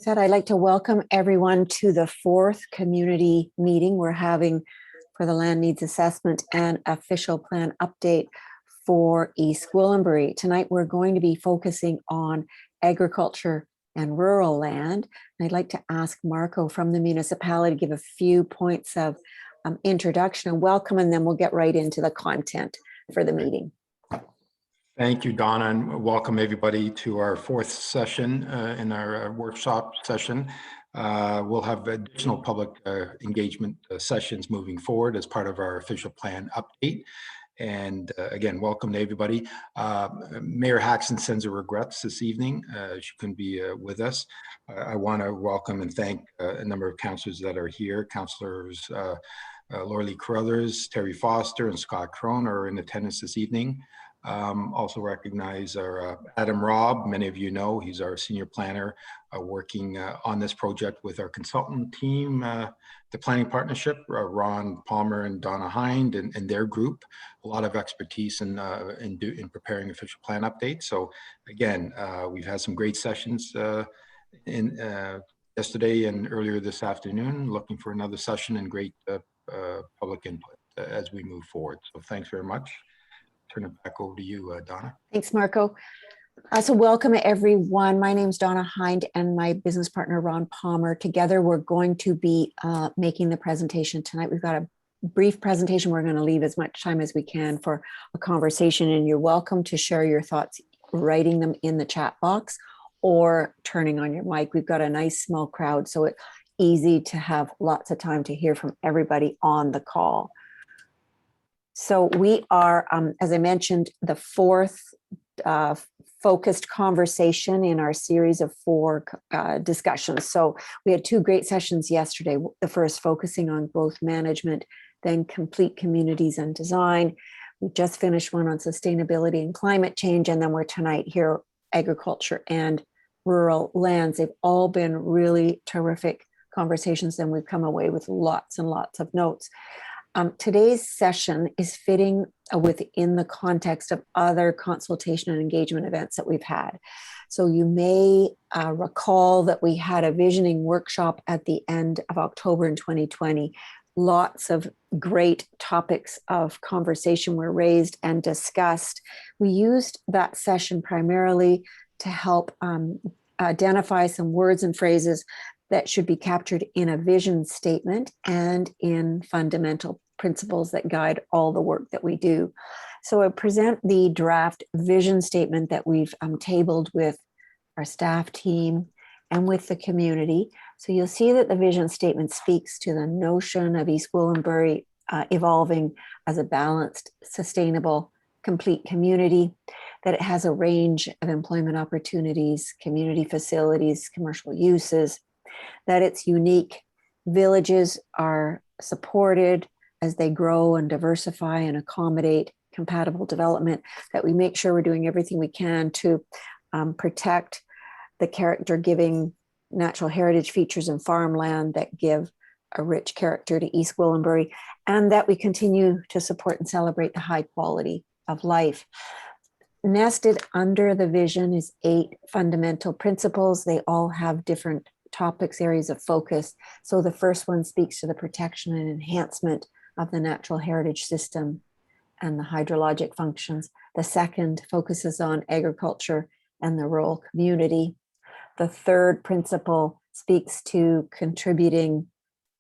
I'd like to welcome everyone to the fourth community meeting we're having for the land needs assessment and official plan update for East Gwillimbury. Tonight, we're going to be focusing on agriculture and rural land. And I'd like to ask Marco from the municipality to give a few points of introduction and welcome, and then we'll get right into the content for the meeting. Thank you, Donna, and welcome everybody to our fourth session in our workshop session. We'll have additional public engagement sessions moving forward as part of our official plan update. And again, welcome to everybody. Mayor Haxton sends her regrets this evening. She couldn't be with us. I want to welcome and thank a number of councillors that are here. Councillors Laura Lee Carruthers, Terry Foster, and Scott Crone are in attendance this evening. Also recognize our Adam Robb. Many of you know he's our senior planner working on this project with our consultant team, the planning partnership, Ron Palmer and Donna Hind and their group. A lot of expertise in preparing official plan updates. So again, we've had some great sessions yesterday and earlier this afternoon, looking for another session and great public input as we move forward. So thanks very much. Turn it back over to you, Donna. Thanks, Marco. So welcome everyone. My name's Donna Hind and my business partner, Ron Palmer. Together, we're going to be making the presentation tonight. We've got a brief presentation. We're going to leave as much time as we can for a conversation, and you're welcome to share your thoughts, writing them in the chat box or turning on your mic. We've got a nice small crowd, so it's easy to have lots of time to hear from everybody on the call. So we are, as I mentioned, the fourth focused conversation in our series of four discussions. So we had two great sessions yesterday. The first focusing on growth management, then complete communities and design. We just finished one on sustainability and climate change, and then we're tonight here, agriculture and rural lands. They've all been really terrific conversations, and we've come away with lots and lots of notes. Today's session is fitting within the context of other consultation and engagement events that we've had. So you may recall that we had a visioning workshop at the end of October in 2020. Lots of great topics of conversation were raised and discussed. We used that session primarily to help identify some words and phrases that should be captured in a vision statement and in fundamental principles that guide all the work that we do. So I present the draft vision statement that we've tabled with our staff team and with the community. So you'll see that the vision statement speaks to the notion of East Gwillimbury evolving as a balanced, sustainable, complete community, that it has a range of employment opportunities, community facilities, commercial uses, that its unique villages are supported as they grow and diversify and accommodate compatible development, that we make sure we're doing everything we can to protect the character-giving natural heritage features and farmland that give a rich character to East Gwillimbury, and that we continue to support and celebrate the high quality of life. Nested under the vision is 8 fundamental principles. They all have different topics, areas of focus. So the first one speaks to the protection and enhancement of the natural heritage system and the hydrologic functions. The second focuses on agriculture and the rural community. The third principle speaks to contributing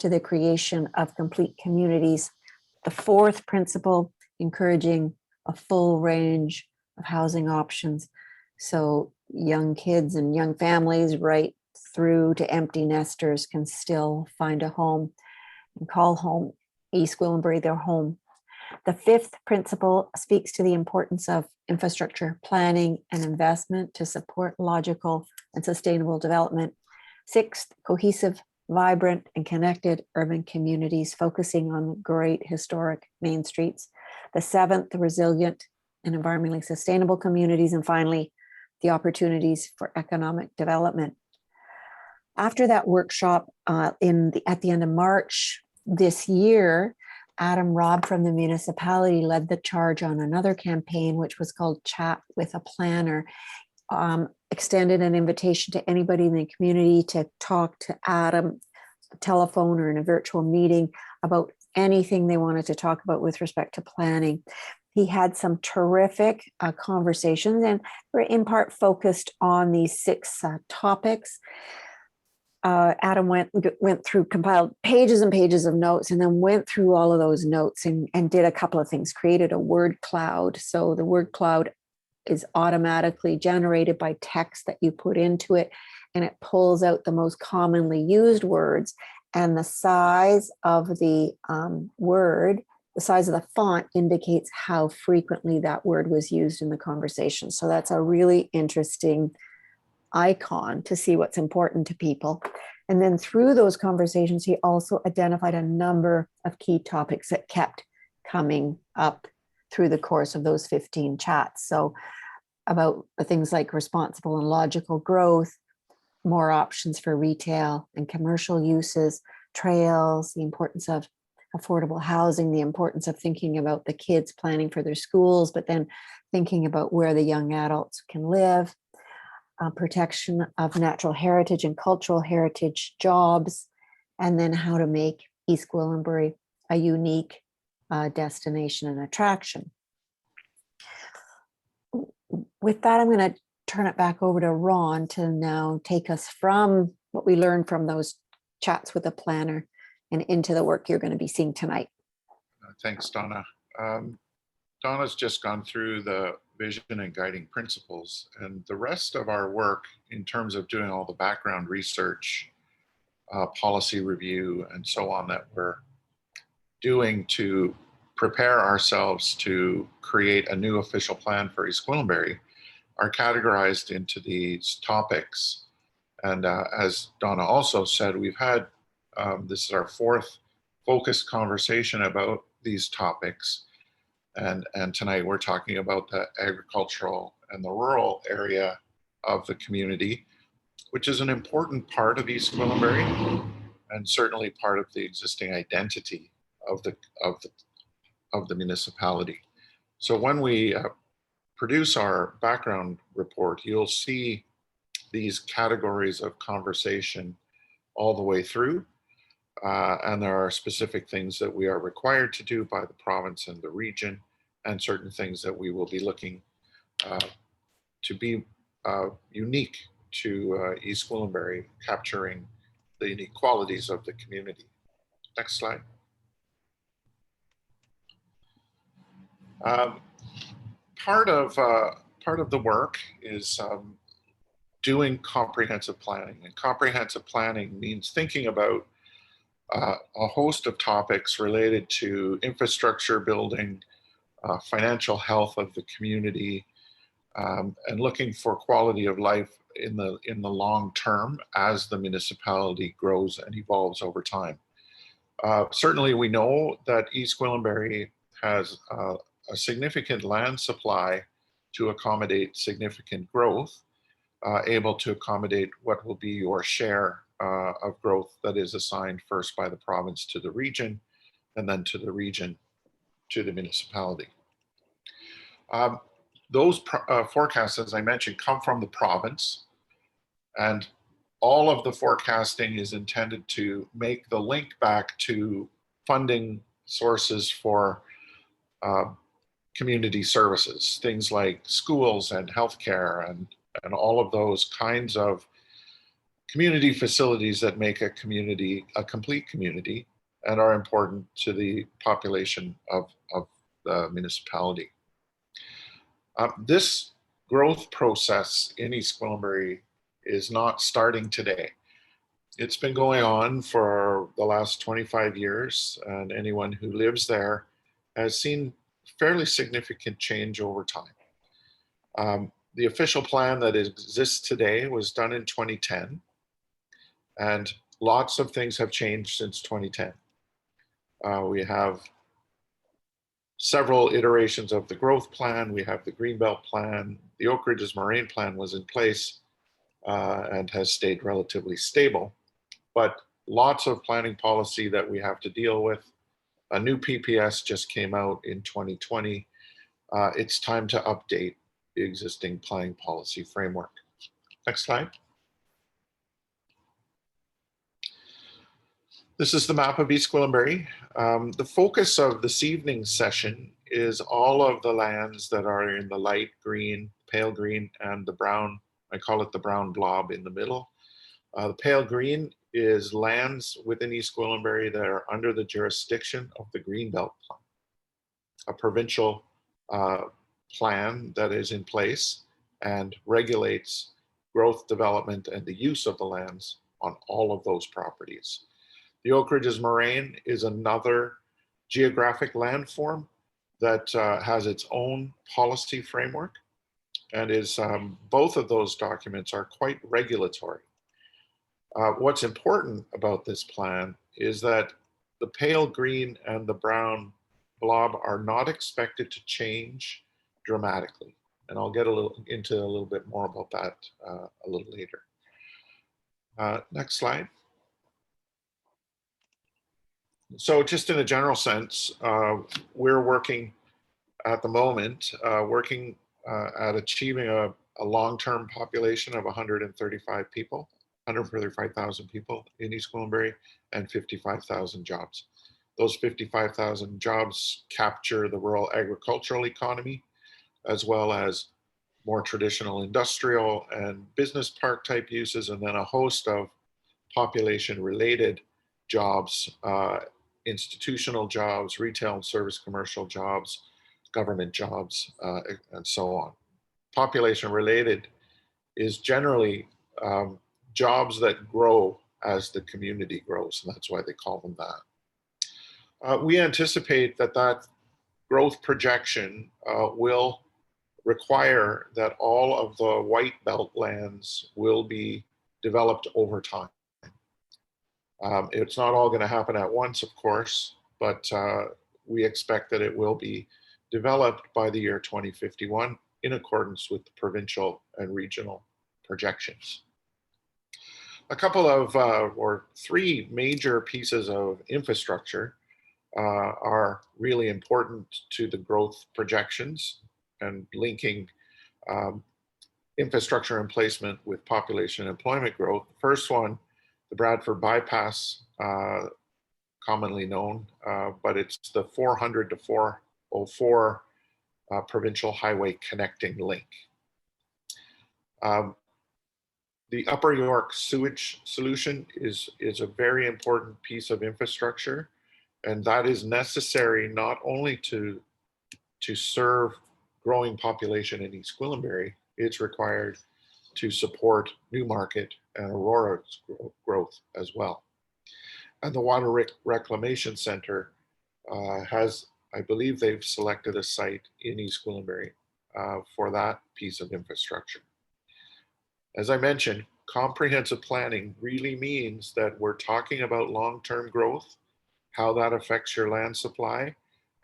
to the creation of complete communities. The fourth principle, encouraging a full range of housing options. So young kids and young families right through to empty nesters can still find a home and call home East Gwillimbury their home. The fifth principle speaks to the importance of infrastructure planning and investment to support logical and sustainable development. Sixth, cohesive, vibrant, and connected urban communities focusing on great historic main streets. The seventh, the resilient and environmentally sustainable communities. And finally, the opportunities for economic development. After that workshop at the end of March this year, Adam Robb from the municipality led the charge on another campaign, which was called Chat with a Planner. extended an invitation to anybody in the community to talk to Adam, telephone or in a virtual meeting, about anything they wanted to talk about with respect to planning. He had some terrific conversations, and were in part focused on these 6 topics. Adam went through, compiled pages and pages of notes, and then went through all of those notes and did a couple of things, created a word cloud. So the word cloud is automatically generated by text that you put into it, and it pulls out the most commonly used words, and the size of the word, the size of the font indicates how frequently that word was used in the conversation. So that's a really interesting icon to see what's important to people. And then through those conversations, he also identified a number of key topics that kept coming up through the course of those 15 chats. So about things like responsible and logical growth, more options for retail and commercial uses, trails, the importance of affordable housing, the importance of thinking about the kids planning for their schools, but then thinking about where the young adults can live, protection of natural heritage and cultural heritage, jobs, and then how to make East Gwillimbury a unique destination and attraction. With that, I'm going to turn it back over to Ron to now take us from what we learned from those chats with the planner and into the work you're going to be seeing tonight. Thanks, Donna. Donna's just gone through the vision and guiding principles, and the rest of our work in terms of doing all the background research, policy review, and so on that we're doing to prepare ourselves to create a new official plan for East Gwillimbury are categorized into these topics. And as Donna also said, we've had, this is our 4th focused conversation about these topics. And tonight we're talking about the agricultural and the rural area of the community, which is an important part of East Gwillimbury and certainly part of the existing identity of the municipality. So when we produce our background report, you'll see these categories of conversation all the way through. And there are specific things that we are required to do by the province and the region, and certain things that we will be looking to be unique to East Gwillimbury, capturing the unique qualities of the community. Next slide. Part of the work is doing comprehensive planning, and comprehensive planning means thinking about a host of topics related to infrastructure building, financial health of the community, and looking for quality of life in the long term as the municipality grows and evolves over time. Certainly, we know that East Gwillimbury has a significant land supply to accommodate significant growth, able to accommodate what will be your share of growth that is assigned first by the province to the region, and then to the region to the municipality. Those forecasts, as I mentioned, come from the province, and all of the forecasting is intended to make the link back to funding sources for community services, things like schools and healthcare and all of those kinds of community facilities that make a community a complete community and are important to the population of the municipality. This growth process in East Gwillimbury is not starting today. It's been going on for the last 25 years, and anyone who lives there has seen fairly significant change over time. The official plan that exists today was done in 2010, and lots of things have changed since 2010. We have several iterations of the growth plan. We have the Greenbelt plan. The Oak Ridges Moraine plan was in place and has stayed relatively stable, but lots of planning policy that we have to deal with. A new PPS just came out in 2020. It's time to update the existing planning policy framework. Next slide. This is the map of East Gwillimbury. The focus of this evening's session is all of the lands that are in the light green, pale green, and the brown, I call it the brown blob in the middle. The pale green is lands within East Gwillimbury that are under the jurisdiction of the Greenbelt Plan, a provincial plan that is in place and regulates growth, development, and the use of the lands on all of those properties. The Oak Ridges Moraine is another geographic landform that has its own policy framework, and is both of those documents are quite regulatory. What's important about this plan is that the pale green and the brown blob are not expected to change dramatically. And I'll get into a little bit more about that a little later. Next slide. So just in a general sense, we're working at the moment, at achieving a long-term population of 135 people, 135,000 people in East Gwillimbury, and 55,000 jobs. Those 55,000 jobs capture the rural agricultural economy, as well as more traditional industrial and business park type uses, and then a host of population related jobs, institutional jobs, retail and service commercial jobs, government jobs, and so on. Population related is generally jobs that grow as the community grows, and that's why they call them that. We anticipate that that growth projection will require that all of the white belt lands will be developed over time. It's not all going to happen at once, of course, but we expect that it will be developed by the year 2051 in accordance with the provincial and regional projections. A couple of, or three major pieces of infrastructure are really important to the growth projections and linking infrastructure and placement with population and employment growth. First one, the Bradford Bypass, commonly known, but it's the 400 to 404 provincial highway connecting link. The Upper York sewage solution is a very important piece of infrastructure, and that is necessary not only to serve growing population in East Gwillimbury, it's required to support Newmarket and Aurora's growth as well. And the Water Reclamation Center has, I believe they've selected a site in East Gwillimbury for that piece of infrastructure. As I mentioned, comprehensive planning really means that we're talking about long-term growth, how that affects your land supply,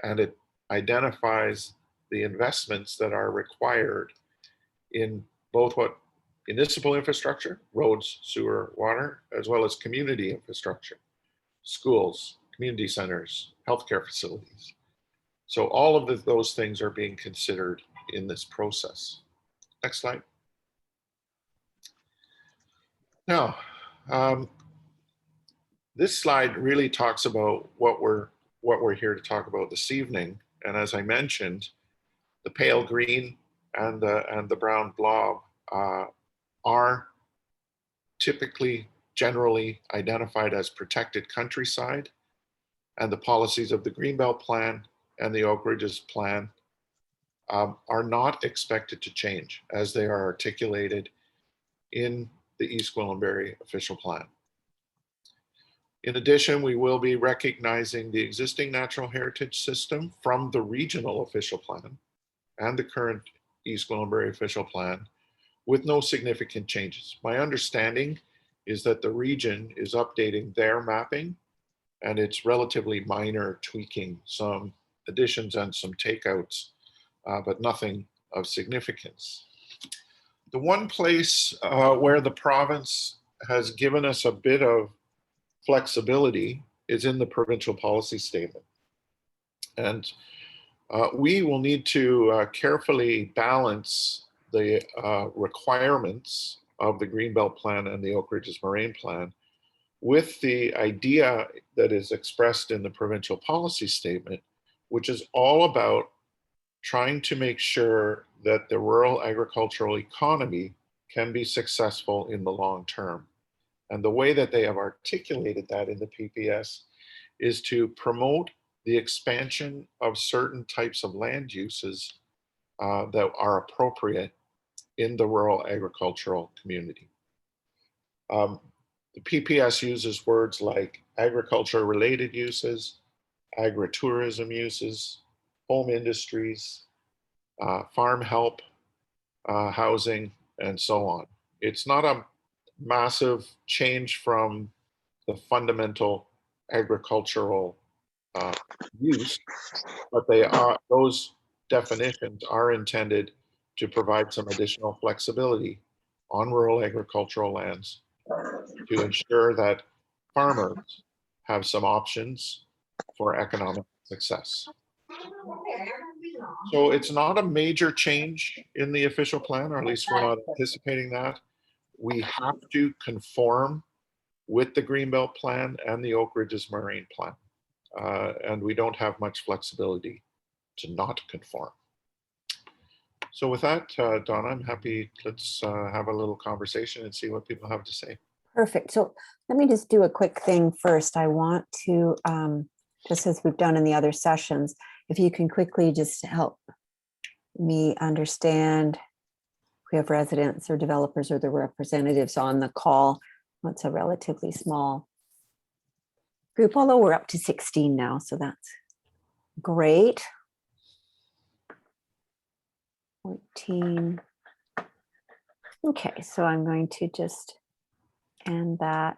and it identifies the investments that are required in both what municipal infrastructure, roads, sewer, water, as well as community infrastructure, schools, community centers, healthcare facilities. So all of those things are being considered in this process. Next slide. Now, this slide really talks about what we're here to talk about this evening. And as I mentioned, the pale green and the brown blob are typically generally identified as protected countryside, and the policies of the Greenbelt Plan and the Oak Ridges Plan are not expected to change as they are articulated in the East Gwillimbury official plan. In addition, we will be recognizing the existing natural heritage system from the regional official plan and the current East Gwillimbury official plan with no significant changes. My understanding is that the region is updating their mapping, and it's relatively minor tweaking, some additions and some takeouts, but nothing of significance. The one place where the province has given us a bit of flexibility is in the provincial policy statement. And we will need to carefully balance the requirements of the Greenbelt Plan and the Oak Ridges Moraine Plan, with the idea that is expressed in the provincial policy statement, which is all about trying to make sure that the rural agricultural economy can be successful in the long term. And the way that they have articulated that in the PPS is to promote the expansion of certain types of land uses that are appropriate in the rural agricultural community. The PPS uses words like agriculture related uses, agritourism uses, home industries, farm help, housing, and so on. It's not a massive change from the fundamental agricultural use, but those definitions are intended to provide some additional flexibility on rural agricultural lands to ensure that farmers have some options for economic success. So it's not a major change in the official plan, or at least we're not anticipating that. We have to conform with the Greenbelt Plan and the Oak Ridges Moraine Plan. And we don't have much flexibility to not conform. So with that, Donna, I'm happy. Let's have a little conversation and see what people have to say. Perfect. So let me just do a quick thing first. I want to, just as we've done in the other sessions, if you can quickly just help me understand, we have residents or developers or the representatives on the call. It's a relatively small group, although we're up to 16 now, so that's great. 14. Okay, so I'm going to just end that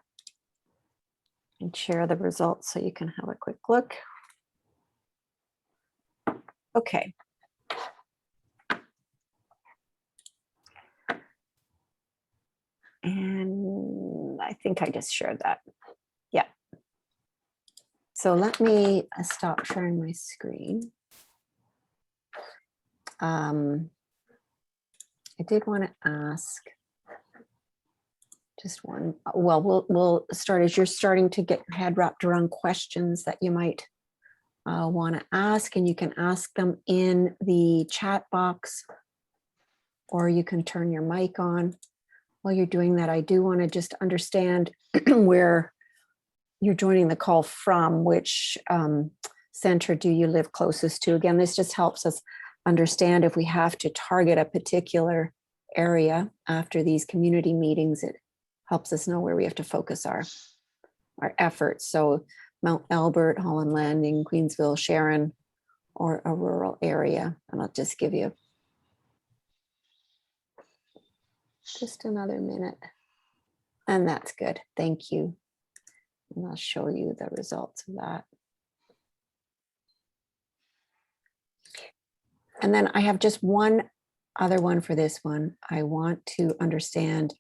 and share the results so you can have a quick look. Okay. And I think I just shared that. Yeah. So let me stop sharing my screen. I did want to ask just one. Well, we'll start as you're starting to get your head wrapped around questions that you might want to ask, and you can ask them in the chat box, or you can turn your mic on. While you're doing that, I do want to just understand where you're joining the call from, which center do you live closest to? Again, this just helps us understand if we have to target a particular area after these community meetings. It helps us know where we have to focus our efforts. So Mount Albert, Holland Landing, Queensville, Sharon, or a rural area. And I'll just give you just another minute. And that's good. Thank you. And I'll show you the results of that. And then I have just one other one for this one. I want to understand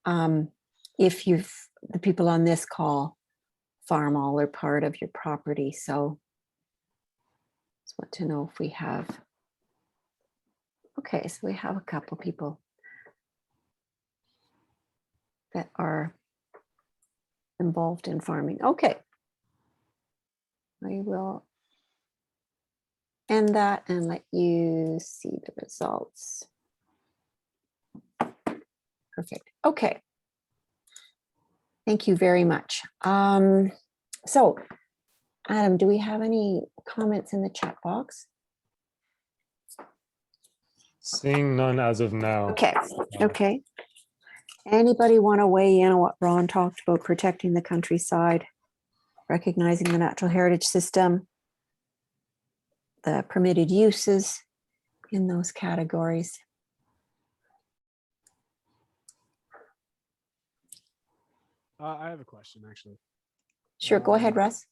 if the people on this call farm all or part of your property. So just want to know if we have. Okay, so we have a couple people that are involved in farming. Okay. I will end that and let you see the results. Perfect. Okay. Thank you very much. So, Adam, do we have any comments in the chat box? Seeing none as of now. Okay. Okay. Anybody want to weigh in on what Ron talked about, protecting the countryside, recognizing the natural heritage system, the permitted uses in those categories? I have a question, actually. Sure, go ahead, Russ.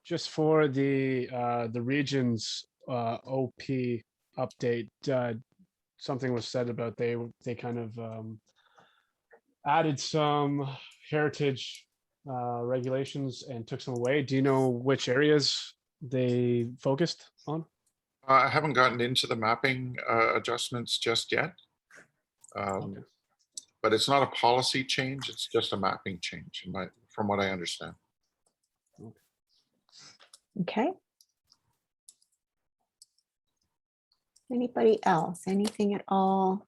Just for the region's OP update, something was said about they kind of added some heritage regulations and took some away. Do you know which areas they focused on? I haven't gotten into the mapping adjustments just yet. Okay. but it's not a policy change. It's just a mapping change, from what I understand. Okay. Anybody else? Anything at all?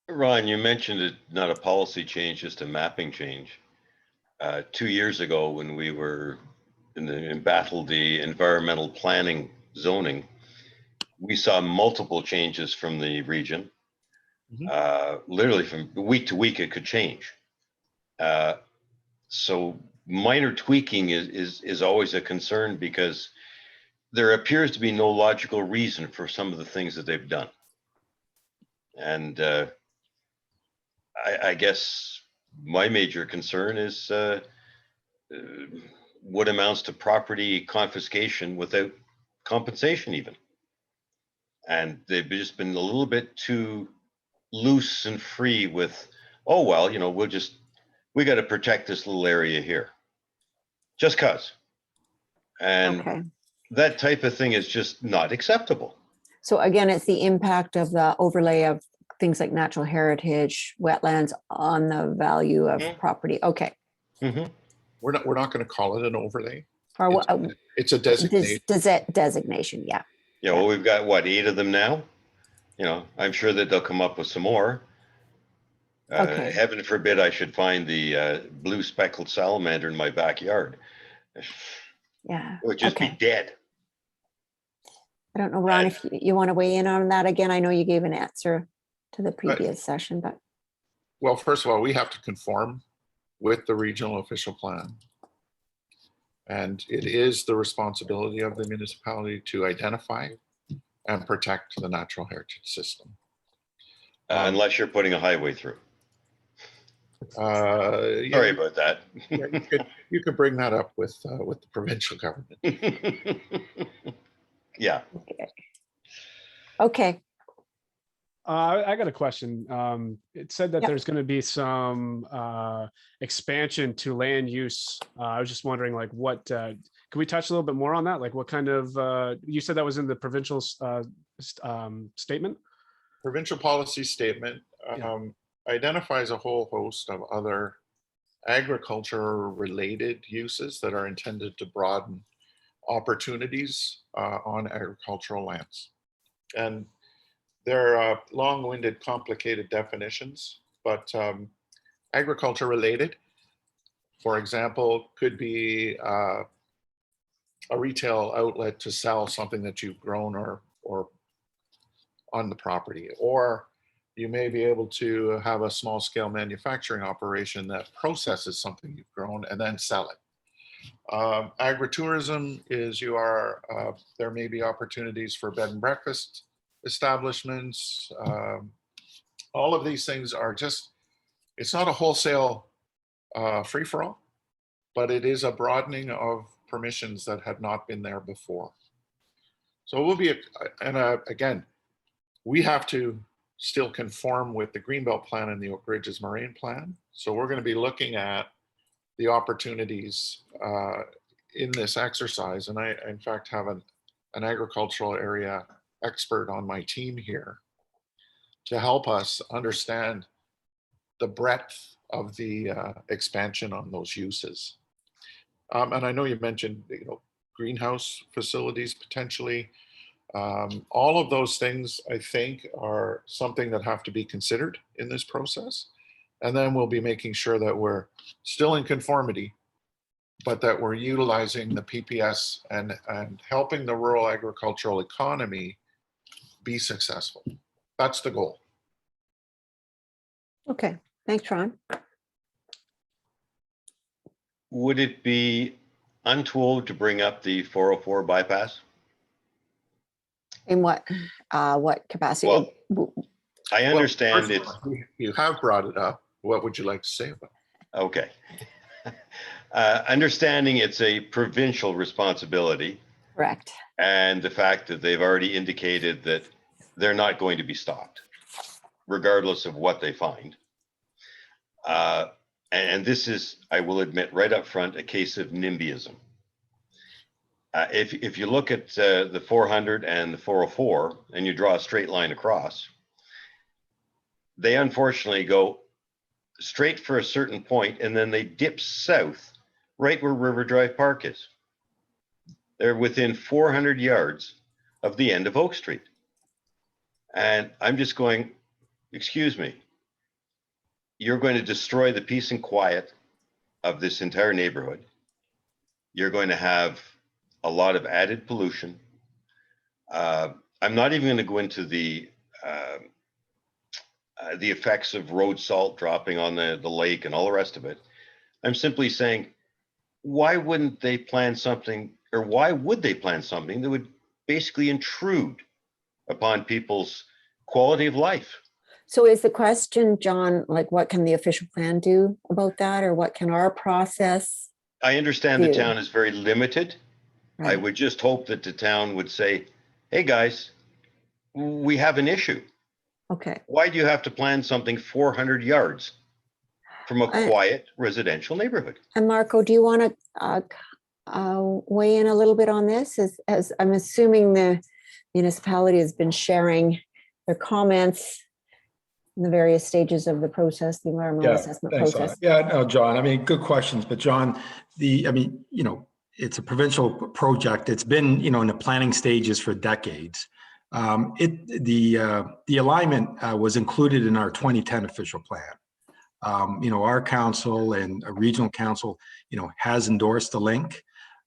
Ron, you mentioned it, not a policy change, just a mapping change. 2 years ago, when we were embattled the environmental planning zoning, we saw multiple changes from the region. Literally from week to week, it could change. So minor tweaking is always a concern, because there appears to be no logical reason for some of the things that they've done. And I guess my major concern is what amounts to property confiscation without compensation even. And they've just been a little bit too loose and free with, oh, well, you know, we got to protect this little area here. Just cause. And Okay. that type of thing is just not acceptable. So again, it's the impact of the overlay of things like natural heritage, wetlands on the value of property. Okay. Mhm. We're not going to call it an overlay. Or what? It's a designation. Designation. Yeah. Yeah, well, we've got what, 8 of them now? You know, I'm sure that they'll come up with some more. Okay. Heaven forbid I should find the blue speckled salamander in my backyard. Yeah. It would just be Okay. dead. I don't know, Ron, if you want to weigh in on that again. I know you gave an answer to the previous session, but Well, first of all, we have to conform with the regional official plan. And it is the responsibility of the municipality to identify and protect the natural heritage system. Unless you're putting a highway through. Yeah, Sorry about that. yeah, you could bring that up with the provincial government. Yeah. okay. I got a question. It said that Yep. there's going to be some expansion to land use. I was just wondering, like, what can we touch a little bit more on that? Like, what kind of? You said that was in the provincial statement. Provincial policy statement identifies a whole host of other agriculture-related uses that are intended to broaden opportunities on agricultural lands. And they're long-winded, complicated definitions, but agriculture-related, for example, could be a retail outlet to sell something that you've grown or on the property, or you may be able to have a small scale manufacturing operation that processes something you've grown and then sell it. Agritourism is there may be opportunities for bed and breakfast establishments. All of these things are just, it's not a wholesale free-for-all, but it is a broadening of permissions that had not been there before. So it will be, again, we have to still conform with the Greenbelt Plan and the Oak Ridges Moraine Plan. So we're going to be looking at the opportunities in this exercise. And I, in fact, have an agricultural area expert on my team here to help us understand the breadth of the expansion on those uses. And I know you mentioned, greenhouse facilities potentially. All of those things, I think, are something that have to be considered in this process. And then we'll be making sure that we're still in conformity, but that we're utilizing the PPS and helping the rural agricultural economy be successful. That's the goal. Okay. Thanks, Ron. Would it be untoward to bring up the 404 bypass? In what capacity? Well, I understand Well, first of all, you have brought it up. What would you like to say about it? Okay. Understanding it's a provincial responsibility, Correct. and the fact that they've already indicated that they're not going to be stopped, regardless of what they find. And this is, I will admit right up front, a case of NIMBYism. If you look at the 400 and the 404 and you draw a straight line across, they unfortunately go straight for a certain point and then they dip south right where River Drive Park is. They're within 400 yards of the end of Oak Street. And I'm just going, excuse me, you're going to destroy the peace and quiet of this entire neighborhood. You're going to have a lot of added pollution. I'm not even going to go into the effects of road salt dropping on the lake and all the rest of it. I'm simply saying, why wouldn't they plan something, or why would they plan something that would basically intrude upon people's quality of life? So is the question, John, like what can the official plan do about that, or what can our process? I understand the do? town is very limited. I Right. would just hope that the town would say, hey guys, we have an issue. Okay. Why do you have to plan something 400 yards from a I- quiet residential neighborhood? And Marco, do you want to weigh in a little bit on this? As I'm assuming the municipality has been sharing their comments in the various stages of the process, the environmental Yeah, assessment thanks, process. Donna. Yeah, no, John, I mean, good questions, but John, it's a provincial project. It's been, in the planning stages for decades. The alignment was included in our 2010 official plan. Our council and a regional council, has endorsed the link.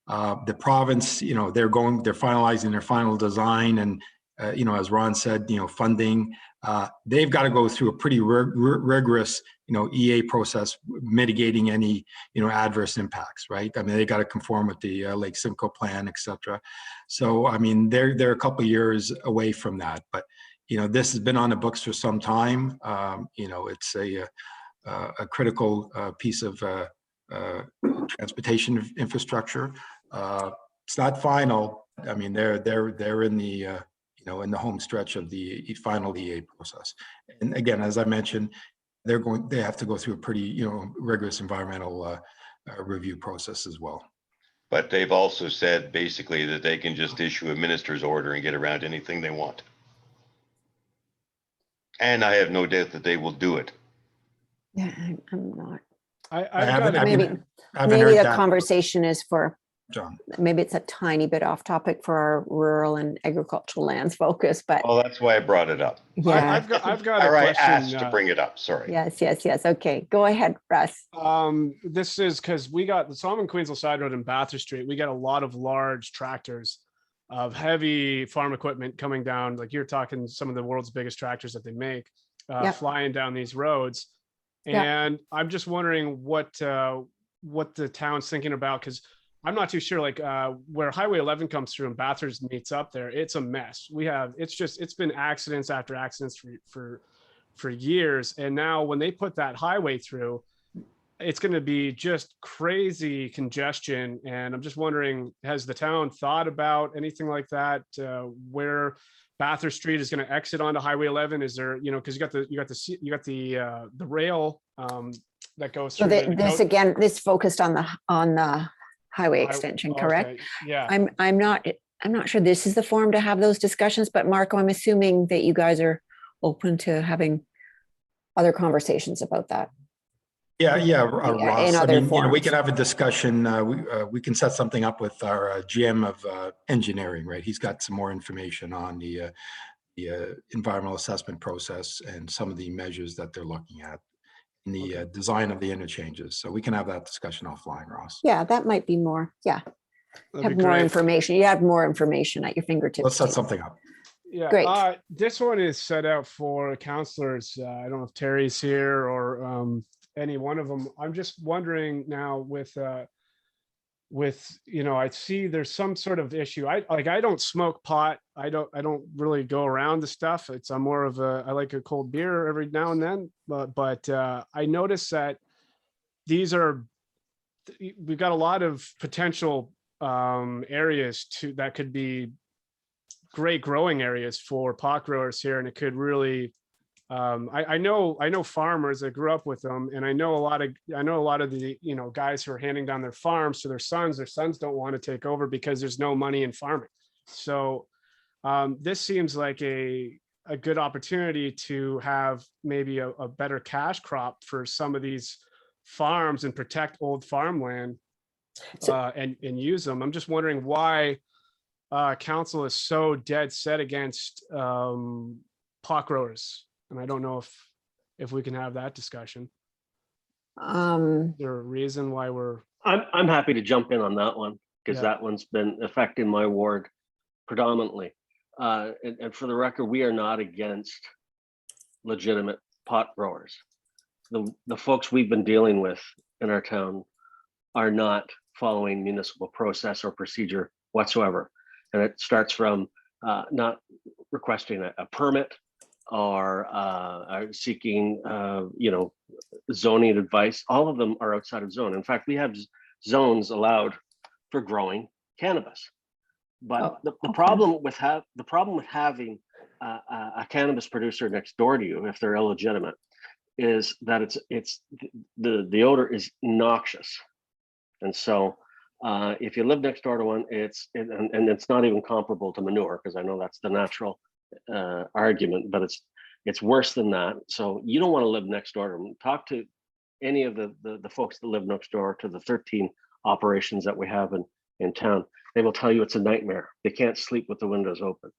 The province, they're finalizing their final design, and as Ron said, funding. They've got to go through a pretty rigorous, EA process, mitigating any, adverse impacts, right? I mean, they got to conform with the Lake Simcoe plan, et cetera. So, I mean, they're a couple of years away from that, but this has been on the books for some time. It's a critical piece of transportation infrastructure. It's not final. I mean, they're in the in the home stretch of the final EA process. And again, as I mentioned, they have to go through a pretty rigorous environmental review process as well. But they've also said basically that they can just issue a minister's order and get around anything they want. And I have no doubt that they will do it. Yeah, I'm not. I've got Maybe heard the that, conversation is for, John. maybe it's a tiny bit off topic for our rural and agricultural lands focus, but Well, that's why I brought it up. yeah. I've got a Or I question. asked to bring it up, sorry. Yes. Okay, go ahead, Russ. This is because we got the Solomon Queensville Side Road and Bathurst Street. We got a lot of large tractors of heavy farm equipment coming down. Like you're talking some of the world's biggest tractors that they make, Yep. flying down these roads. Yep. And I'm just wondering what the town's thinking about, because I'm not too sure, like where Highway 11 comes through and Bathurst meets up there, it's a mess. It's been accidents after accidents for years. And now when they put that highway through, it's going to be just crazy congestion. And I'm just wondering, has the town thought about anything like that? Where Bathurst Street is going to exit onto Highway 11? Is there, because you got the rail that goes So through. this focused on the highway extension, correct? Okay, yeah. I'm not sure this is the forum to have those discussions, but Marco, I'm assuming that you guys are open to having other conversations about that. Yeah, in Ross. I other mean, we forums. can have a discussion. We can set something up with our GM of engineering, right? He's got some more information on the environmental assessment process and some of the measures that they're looking at in the design of the interchanges. So we can have that discussion offline, Ross. Yeah, that might be more. Yeah, That'd have be more great. information. You have more information at your fingertips. Let's set too. something up. Yeah. Great. This one is set out for counselors. I don't know if Terry's here or any one of them. I'm just wondering now with I see there's some sort of issue. I don't smoke pot. I don't really go around the stuff. I'm more of I like a cold beer every now and then. But I noticed that we've got a lot of potential areas that could be great growing areas for pot growers here, and it could really I know farmers that grew up with them, and I know a lot of the guys who are handing down their farms to their sons don't want to take over because there's no money in farming. So this seems like a a good opportunity to have maybe a better cash crop for some of these farms and protect old farmland and use them. I'm just wondering why council is so dead set against pot growers, and I don't know if we can have that discussion. Is there a reason why we're? I'm happy to jump in on that one because Yeah. that one's been affecting my ward predominantly. And for the record, we are not against legitimate pot growers. The folks we've been dealing with in our town are not following municipal process or procedure whatsoever. And it starts from not requesting a permit or seeking, zoning advice. All of them are outside of zone. In fact, we have zones allowed for growing cannabis. But the problem with having a cannabis producer next door to you, if they're illegitimate, is that the odor is noxious. And so if you live next door to one, and it's not even comparable to manure, because I know that's the natural argument, but it's worse than that. So you don't want to live next door to them. Talk to any of the folks that live next door to the 13 operations that we have in town. They will tell you it's a nightmare. They can't sleep with the windows open,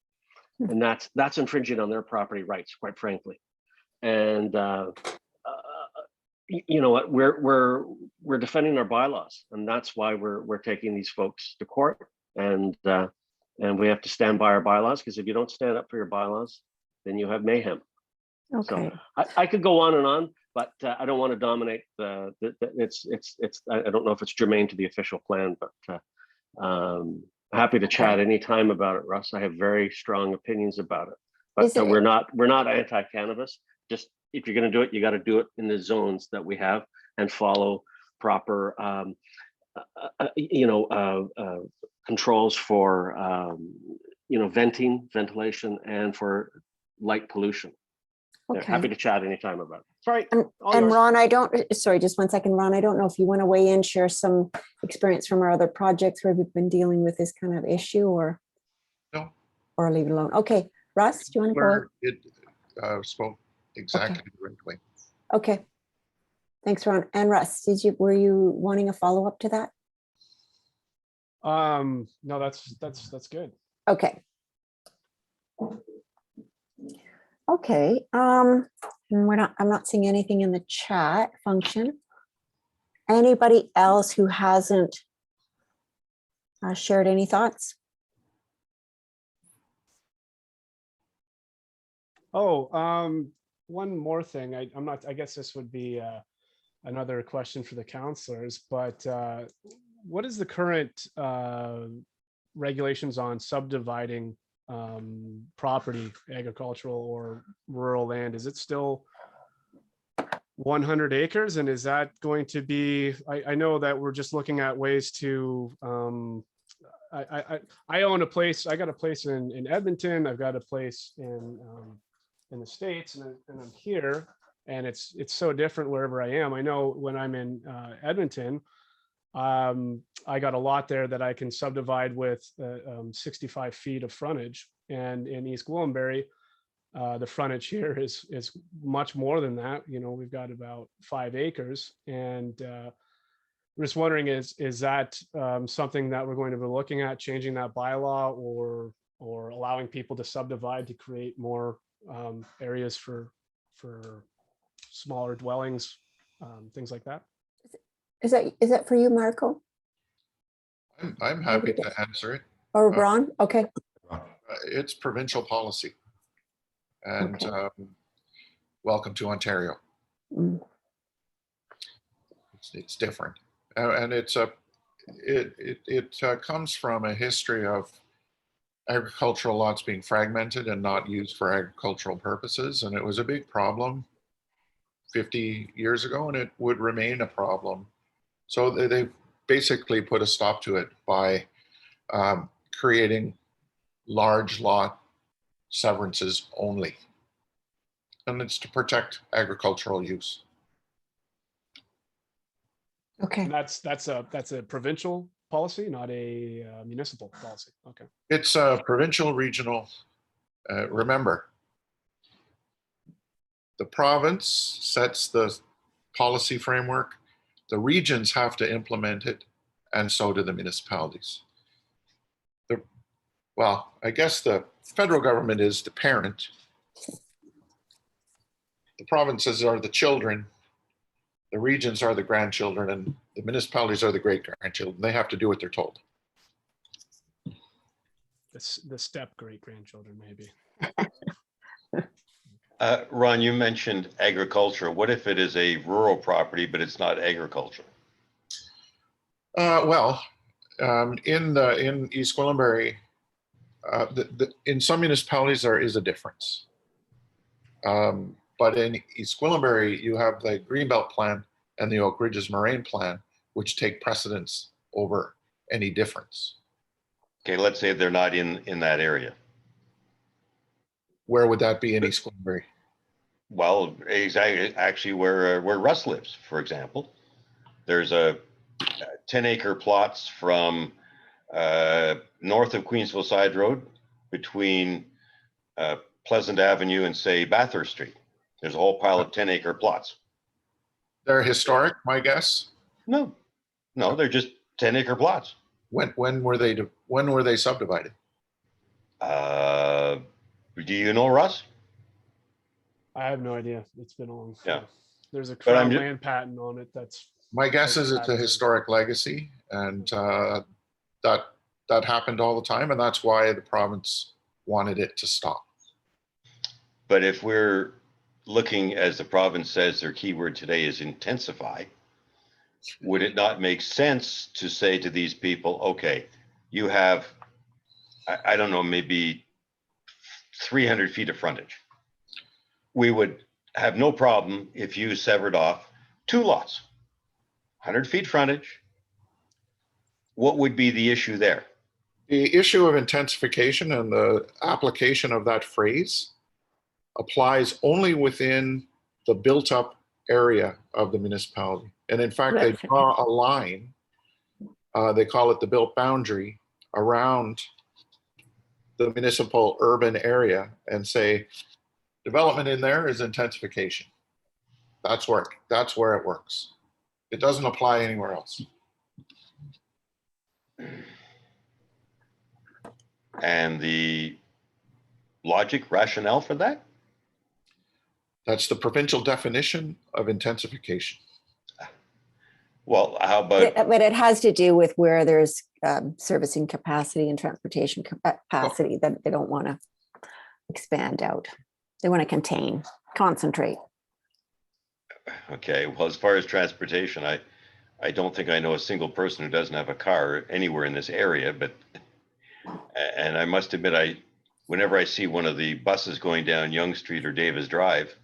and that's infringing on their property rights, quite frankly. And you know what? We're defending our bylaws, and that's why we're taking these folks to court. And we have to stand by our bylaws, because if you don't stand up for your bylaws, then you have mayhem. Okay. So I could go on and on, but I don't want to dominate it's I don't know if it's germane to the official plan, but happy to chat anytime about it, Russ. I have very strong opinions about it, but we're not anti-cannabis. Just if you're going to do it, you got to do it in the zones that we have and follow proper controls for ventilation and for light pollution. Yeah, Okay. happy to chat anytime about it. Sorry. And Ron, just 1 second, Ron, I don't know if you want to weigh in, share some experience from our other projects where we've been dealing with this kind of issue, or No. Or leave it alone. Okay, Russ, do you want to go? Where it spoke exactly the right way. Okay. Thanks, Ron. And Russ, were you wanting a follow-up to that? No, that's good. Okay. Okay. And I'm not seeing anything in the chat function. Anybody else who hasn't shared any thoughts? Oh, one more thing. I guess this would be another question for the counselors, but what is the current regulations on subdividing property, agricultural or rural land? Is it still 100 acres? And is that going to be, I know that we're just looking at ways to, I own a place, I got a place in Edmonton, I've got a place in the States, and I'm here, and it's so different wherever I am. I know when I'm in Edmonton, I got a lot there that I can subdivide with 65 feet of frontage, and in East Gwillimbury, the frontage here is much more than that. You know, we've got about 5 acres, and I'm just wondering, is that something that we're going to be looking at, changing that bylaw, or allowing people to subdivide to create more areas for smaller dwellings, things like that? Is that for you, Marco? I'm happy to answer it. Or Ron? Okay. It's provincial policy, and welcome to Ontario. Mm. It's different, and it comes from a history of agricultural lots being fragmented and not used for agricultural purposes, and it was a big problem 50 years ago, and it would remain a problem. So they basically put a stop to it by creating large lot severances only, and it's to protect agricultural use. Okay. And that's a provincial policy, not a municipal policy. Okay. It's provincial, regional. Remember, The province sets the policy framework. The regions have to implement it, and so do the municipalities. Well, I guess the federal government is the parent. The provinces are the children. The regions are the grandchildren, and the municipalities are the great-grandchildren. They have to do what they're told. The step great grandchildren, maybe. Ron, you mentioned agriculture. What if it is a rural property, but it's not agriculture? In East Gwillimbury, in some municipalities there is a difference. But in East Gwillimbury, you have the Greenbelt Plan and the Oak Ridges Moraine Plan, which take precedence over any difference. Okay, let's say they're not in that area. Where would that be in East Gwillimbury? Well, exactly, actually where Russ lives, for example. There's a 10-acre plots from north of Queensville Side Road between Pleasant Avenue and, say, Bathurst Street. There's a whole pile of 10-acre plots. They're historic, my guess. No, they're just 10-acre plots. When were they subdivided? Do you know, Russ? I have no idea. It's been a long. Yeah. There's a But I'm crown ju- land patent on it. That's My guess is it's a historic legacy, and that happened all the time, and that's why the province wanted it to stop. But if we're looking, as the province says, their keyword today is intensify, would it not make sense to say to these people, okay, you have, I don't know, maybe 300 feet of frontage. We would have no problem if you severed off 2 lots, 100 feet frontage. What would be the issue there? The issue of intensification and the application of that phrase applies only within the built-up area of the municipality. And in fact, they draw a line, they call it the built boundary, around the municipal urban area and say, development in there is intensification. That's where it works. It doesn't apply anywhere else. And the logic rationale for that? That's the provincial definition of intensification. Well, how about, But it has to do with where there's servicing capacity and transportation capacity that they don't want to expand out. They want to contain, concentrate. okay, well, as far as transportation, I don't think I know a single person who doesn't have a car anywhere in this area, but, and I must admit, whenever I see one of the buses going down Yonge Street or Davis Drive,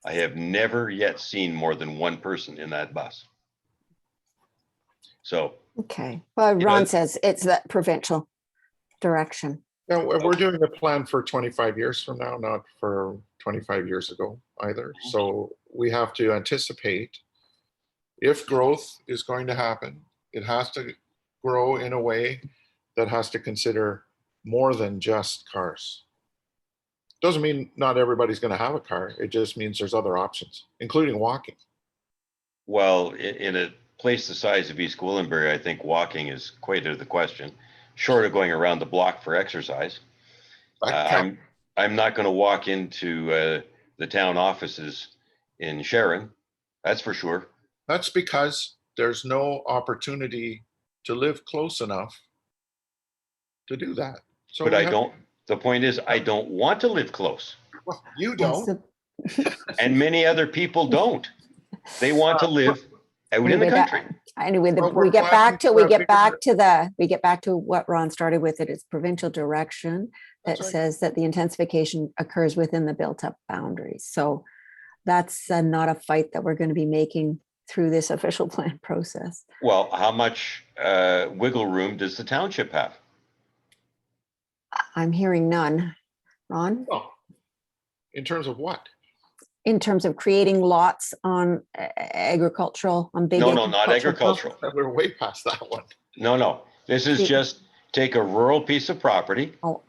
I have never yet seen more than one person in that bus. So. Okay. Well, Ron says it's that provincial direction. No, we're doing a plan for 25 years from now, not for 25 years ago either. So we have to anticipate if growth is going to happen, it has to grow in a way that has to consider more than just cars. Doesn't mean not everybody's going to have a car. It just means there's other options, including walking. Well, in a place the size of East Gwillimbury, I think walking is quite out of the question, short of going around the block for exercise. I'm not going to walk into the town offices in Sharon, that's for sure. That's because there's no opportunity to live close enough to do that. So But the point is, I don't want to live close. Well, you don't. And many other people don't. They want to live out in the country. Anyway, Well, we get back to what Ron started with. It is provincial direction that says that the intensification occurs within the built-up boundaries. So that's not a fight that we're going to be making through this official plan process. Well, how much wiggle room does the township have? I'm hearing none. Ron? Well, in terms of what? In terms of creating lots on agricultural, on big. No, not agricultural. We're way past that one. No. This is just take a rural piece of property. Oh.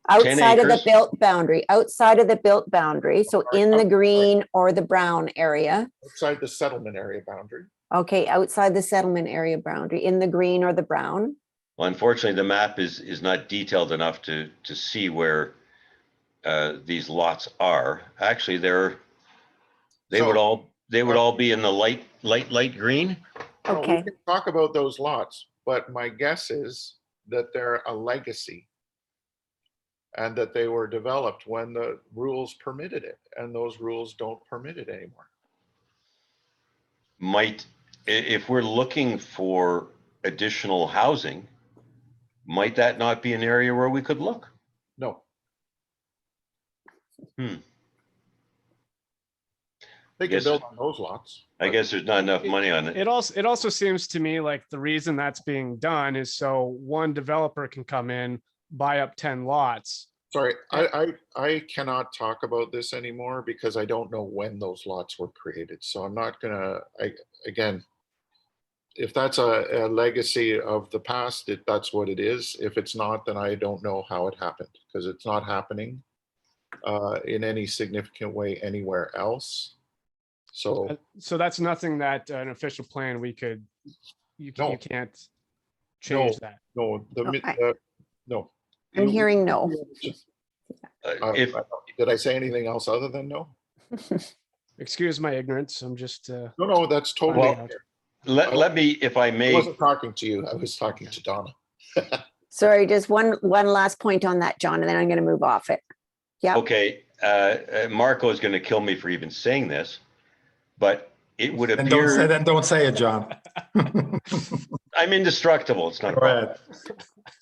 Outside of the acres? built boundary, outside of the built boundary, so in the green or the brown area. Outside the settlement area boundary. Okay, outside the settlement area boundary, in the green or the brown. Well, unfortunately, the map is not detailed enough to see where these lots are. Actually, they would all be in the light green. No, we Okay, can talk about those lots, but my guess is that they're a legacy and that they were developed when the rules permitted it, and those rules don't permit it anymore. If we're looking for additional housing, might that not be an area where we could look? No. Hmm. They can Yes. build on those lots. I but guess there's not enough money on it. It also seems to me like the reason that's being done is so one developer can come in, buy up 10 lots. Sorry, I cannot talk about this anymore because I don't know when those lots were created. So I'm not gonna, again, if that's a legacy of the past, that's what it is. If it's not, then I don't know how it happened, because it's not happening in any significant way anywhere else. So So that's nothing that an official plan you No. can't change that. no, Okay. no. I'm hearing no. If Did I say anything else other than no? Excuse my ignorance. I'm just No, that's totally. Well, fair. let me, if I I may, wasn't talking to you. I was talking to Donna. Sorry, just one last point on that, John, and then I'm going to move off it. Yeah. okay, Marco is going to kill me for even saying this, but it would And appear don't say it, John. I'm indestructible. It's not a Go problem.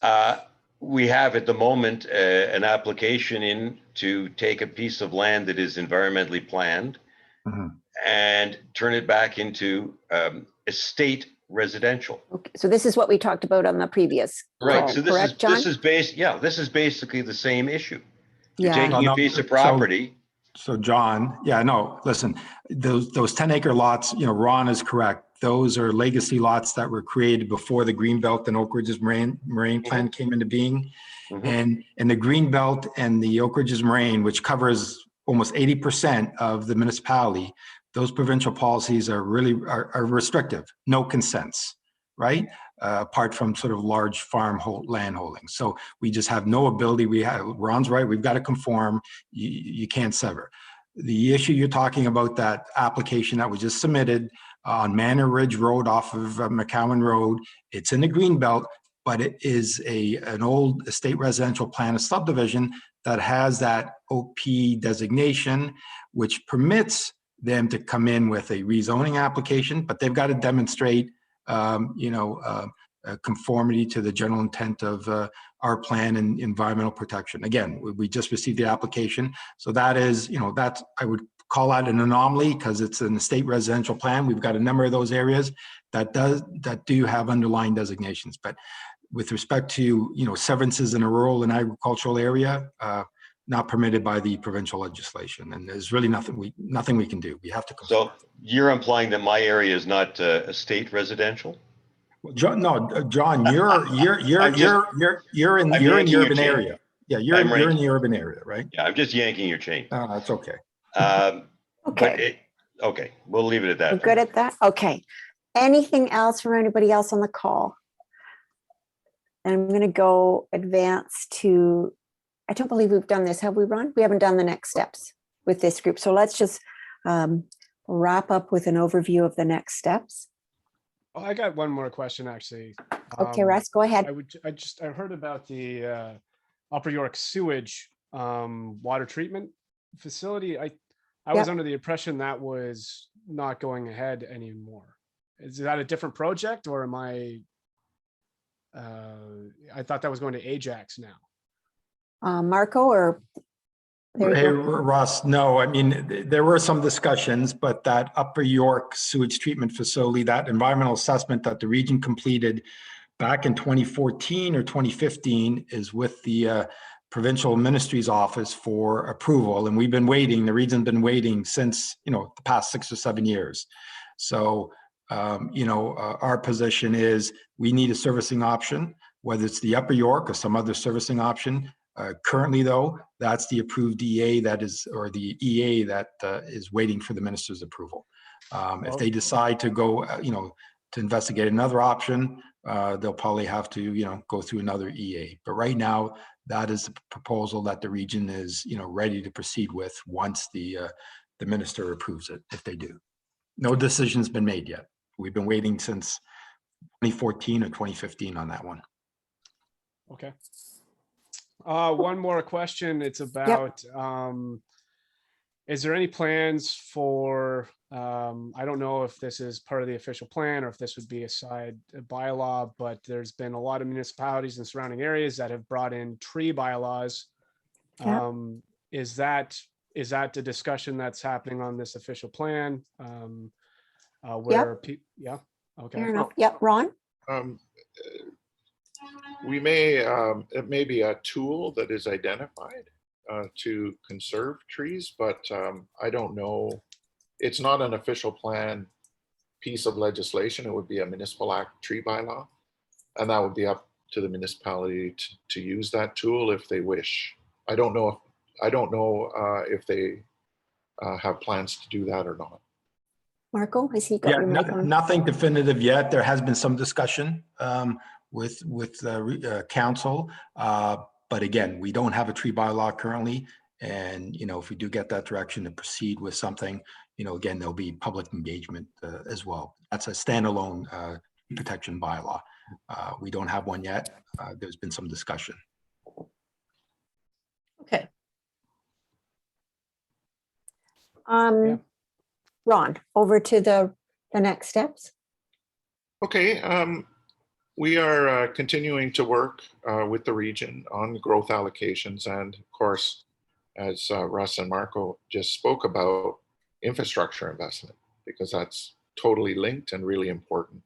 ahead. We have at the moment an application in to take a piece of land that is environmentally planned Mhm. and turn it back into estate residential. Okay. So this is what we talked about on the previous Right. call, So correct, John? this is basically the same issue. You're Yeah. taking No, a piece so- of property. So John, yeah, no, listen, those 10-acre lots, Ron is correct. Those are legacy lots that were created before the Greenbelt and Oak Ridges Moraine Plan came into being. Mhm. And the Greenbelt and the Oak Ridges Moraine, which covers almost 80% of the municipality, those provincial policies are really are restrictive, no consents, right? Apart from sort of large land holdings. So we just have no ability. Ron's right, we've got to conform. You can't sever. The issue you're talking about, that application that was just submitted on Manor Ridge Road off of McCowan Road, it's in the Greenbelt, but it is an old estate residential plan of subdivision that has that OP designation, which permits them to come in with a rezoning application, but they've got to demonstrate, conformity to the general intent of our plan and environmental protection. Again, we just received the application, so that is, that's, I would call that an anomaly because it's an estate residential plan. We've got a number of those areas that do have underlying designations, but with respect to, severances in a rural and agricultural area, not permitted by the provincial legislation. And there's really nothing we can do. We have to conform. So you're implying that my area is not estate residential? Well, John, no, John, you're in the yanking your urban chain. area. Yeah, you're in the urban area, right? Yeah, I'm just yanking your chain. That's okay. Okay. Okay, we'll leave it at that. We're good at that? Okay. Anything else from anybody else on the call? And I'm going to go advance to, I don't believe we've done this. Have we, Ron? We haven't done the next steps with this group. So let's just wrap up with an overview of the next steps. Oh, I got one more question, actually. Okay, Russ, go ahead. I heard about the Upper York sewage water treatment facility. I was Yep. under the impression that was not going ahead anymore. Is that a different project, or am I thought that was going to Ajax now? Marco, or there Hey, you go. Ross, no, I mean, there were some discussions, but that Upper York sewage treatment facility, that environmental assessment that the region completed back in 2014 or 2015 is with the provincial ministry's office for approval. And we've been waiting, the region's been waiting since, the past 6 or 7 years. So, our position is we need a servicing option, whether it's the Upper York or some other servicing option. Currently, though, that's the approved EA that is, or the EA that is waiting for the minister's approval. If they decide to go, to investigate another option, they'll probably have to, go through another EA. But right now, that is the proposal that the region is, ready to proceed with once the minister approves it, if they do. No decision's been made yet. We've been waiting since 2014 or 2015 on that one. Okay. One more question. It's about, is there any plans for, I don't know if this is part of the official plan or if this would be a side bylaw, but there's been a lot of municipalities in surrounding areas that have brought in tree bylaws. Yep. Is that the discussion that's happening on this official plan? Yeah, okay. Fair enough. Yep, Ron? We may, it may be a tool that is identified to conserve trees, but I don't know. It's not an official plan piece of legislation. It would be a municipal act tree bylaw. And that would be up to the municipality to use that tool if they wish. I don't know if they have plans to do that or not. Marco, I see you got your mic on. Nothing definitive yet. There has been some discussion with council, but again, we don't have a tree bylaw currently. And if we do get that direction to proceed with something, again, there'll be public engagement as well. That's a standalone protection bylaw. We don't have one yet. There's been some discussion. Okay. Ron, over to the next steps. Okay. We are continuing to work with the region on growth allocations, and of course, as Russ and Marco just spoke about, infrastructure investment, because that's totally linked and really important.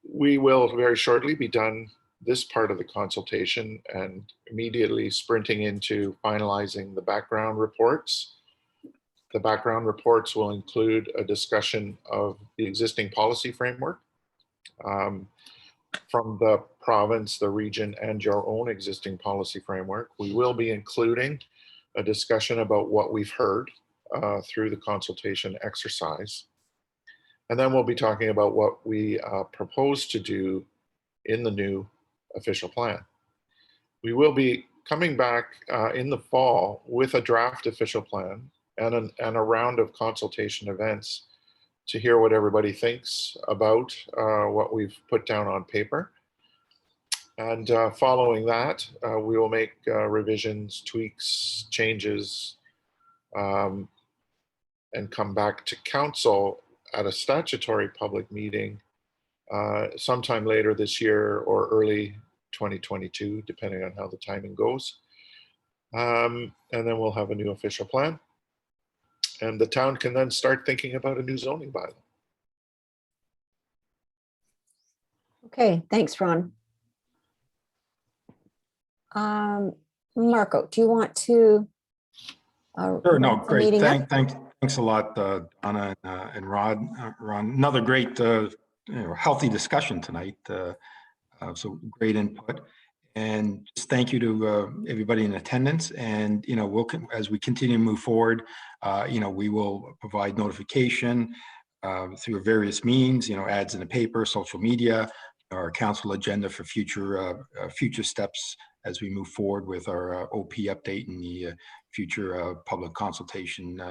We will very shortly be done this part of the consultation and immediately sprinting into finalizing the background reports. The background reports will include a discussion of the existing policy framework from the province, the region, and your own existing policy framework. We will be including a discussion about what we've heard through the consultation exercise. And then we'll be talking about what we propose to do in the new official plan. We will be coming back in the fall with a draft official plan and a round of consultation events to hear what everybody thinks about what we've put down on paper. And following that, we will make revisions, tweaks, changes, and come back to council at a statutory public meeting sometime later this year or early 2022, depending on how the timing goes. And then we'll have a new official plan. And the town can then start thinking about a new zoning bylaw. Okay, thanks, Ron. Marco, do you want to? Sure, no, great. Thanks a lot, Donna and Ron. Another great, healthy discussion tonight. So great input. And just thank you to everybody in attendance. And, as we continue to move forward, we will provide notification through various means, ads in the paper, social media, our council agenda for future steps as we move forward with our OP update and the future public consultation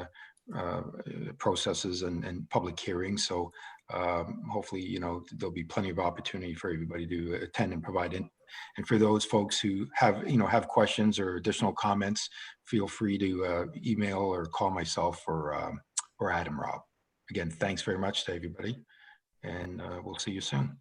processes and public hearings. So hopefully, there'll be plenty of opportunity for everybody to attend and provide it. And for those folks who have questions or additional comments, feel free to email or call myself or Adam Rob. Again, thanks very much to everybody, and we'll see you soon.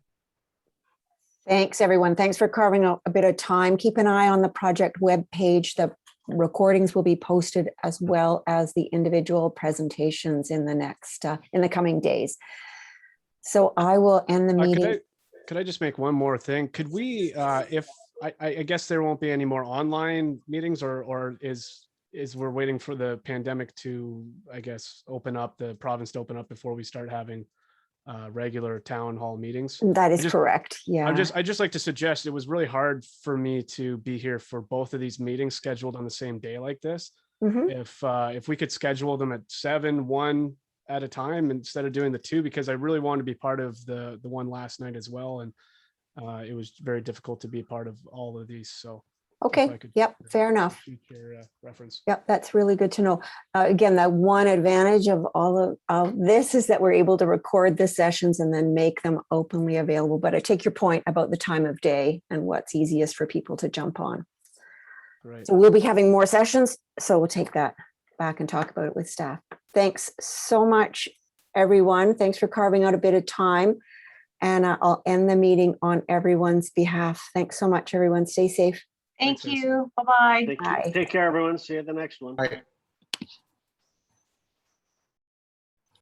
Thanks, everyone. Thanks for carving out a bit of time. Keep an eye on the project webpage. The recordings will be posted as well as the individual presentations in the coming days. So I will end the meeting. Could I just make one more thing? Could we, if I guess there won't be any more online meetings, or is we're waiting for the pandemic to, I guess, open up, the province to open up before we start having regular town hall meetings. That is just- correct. Yeah. I just like to suggest, it was really hard for me to be here for both of these meetings scheduled on the same day like this. Mhm. If we could schedule them at 7, 1 at a time instead of doing the 2, because I really want to be part of the one last night as well. And it was very difficult to be part of all of these. So if I Okay. could, Yep. Fair enough. future reference. Yep, that's really good to know. Again, that one advantage of all of this is that we're able to record the sessions and then make them openly available. But I take your point about the time of day and what's easiest for people to jump on. Great. So we'll be having more sessions, so we'll take that back and talk about it with staff. Thanks so much, everyone. Thanks for carving out a bit of time. And I'll end the meeting on everyone's behalf. Thanks so much, everyone. Stay safe. Thank Thanks, Liz. you. Bye-bye. Thank Bye. you. Take care, everyone. See you at the next one. Bye.